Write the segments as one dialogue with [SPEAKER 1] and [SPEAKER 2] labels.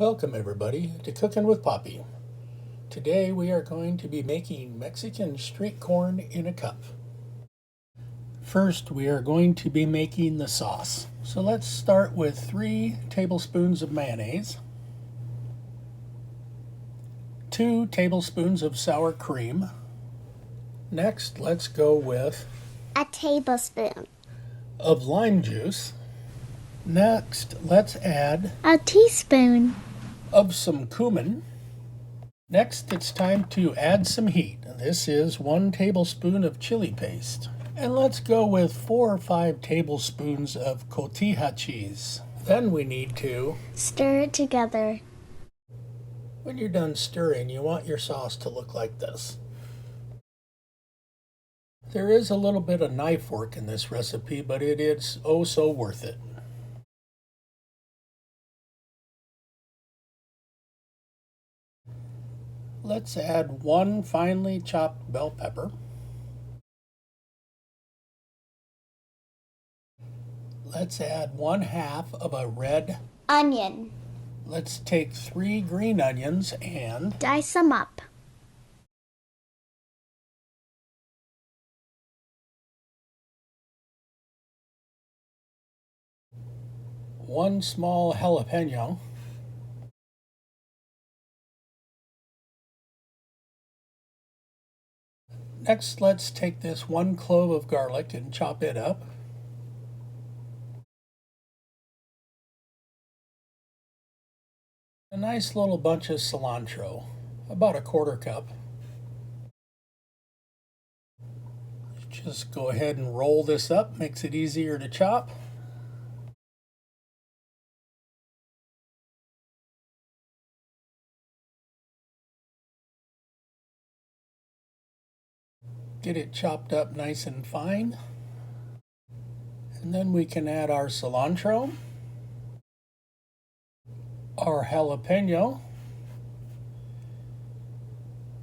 [SPEAKER 1] Welcome everybody to Cooking with Poppy. Today we are going to be making Mexican street corn in a cup. First we are going to be making the sauce. So let's start with 3 tablespoons of mayonnaise, 2 tablespoons of sour cream. Next let's go with
[SPEAKER 2] a tablespoon
[SPEAKER 1] of lime juice. Next let's add
[SPEAKER 2] a teaspoon
[SPEAKER 1] of some cumin. Next, it's time to add some heat. This is 1 tablespoon of chili paste. And let's go with 4 or 5 tablespoons of cotija cheese. Then we need to
[SPEAKER 2] stir it together.
[SPEAKER 1] When you're done stirring, you want your sauce to look like this. There is a little bit of knife work in this recipe, but it is oh so worth it. Let's add 1 finely chopped bell pepper. Let's add 1/2 of a red
[SPEAKER 2] onion.
[SPEAKER 1] Let's take 3 green onions and
[SPEAKER 2] dice them up.
[SPEAKER 1] one small jalapeno. Next, let's take this 1 clove of garlic and chop it up. A nice little bunch of cilantro, about 1/4 cup. Just go ahead and roll this up, makes it easier to chop. Get it chopped up nice and fine. And then we can add our cilantro, our jalapeno,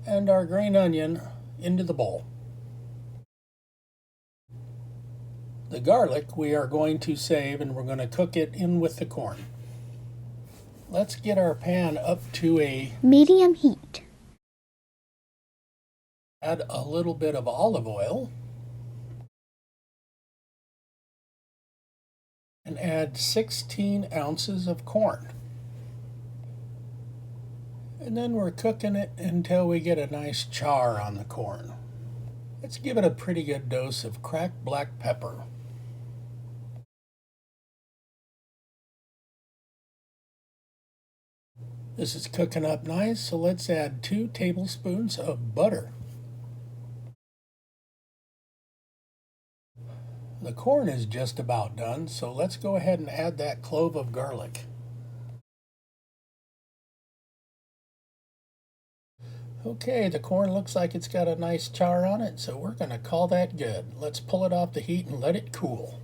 [SPEAKER 1] and our green onion into the bowl. The garlic we are going to save and we're going to cook it in with the corn. Let's get our pan up to a
[SPEAKER 2] medium heat.
[SPEAKER 1] Add a little bit of olive oil and add 16 ounces of corn. And then we're cooking it until we get a nice char on the corn. Let's give it a pretty good dose of cracked black pepper. This is cooking up nice, so let's add 2 tablespoons of butter. The corn is just about done, so let's go ahead and add that clove of garlic. Okay, the corn looks like it's got a nice char on it, so we're going to call that good. Let's pull it off the heat and let it cool.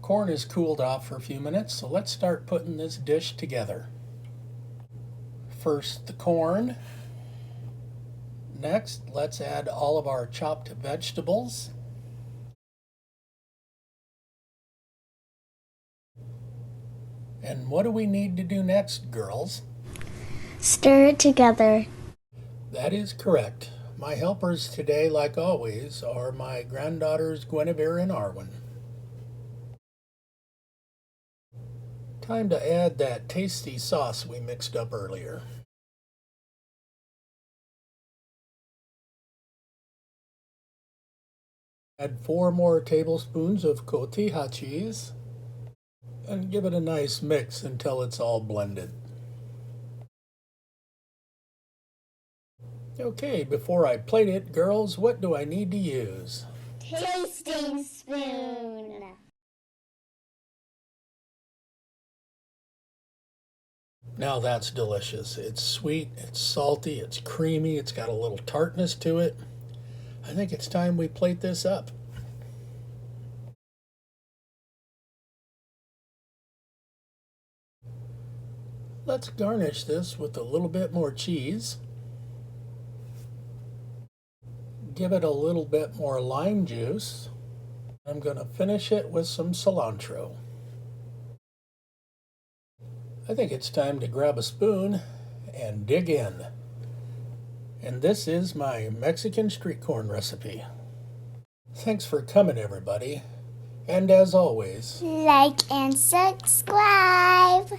[SPEAKER 1] Corn is cooled off for a few minutes, so let's start putting this dish together. First, the corn. Next, let's add all of our chopped vegetables. And what do we need to do next, girls?
[SPEAKER 2] Stir it together.
[SPEAKER 1] That is correct. My helpers today, like always, are my granddaughters Guinevere and Arwen. Time to add that tasty sauce we mixed up earlier. Add 4 more tablespoons of cotija cheese and give it a nice mix until it's all blended. Okay, before I plate it, girls, what do I need to use?
[SPEAKER 2] Tasting spoon.
[SPEAKER 1] Now that's delicious. It's sweet, it's salty, it's creamy, it's got a little tartness to it. I think it's time we plate this up. Let's garnish this with a little bit more cheese. Give it a little bit more lime juice. I'm going to finish it with some cilantro. I think it's time to grab a spoon and dig in. And this is my Mexican street corn recipe. Thanks for coming, everybody. And as always,
[SPEAKER 2] Like and subscribe.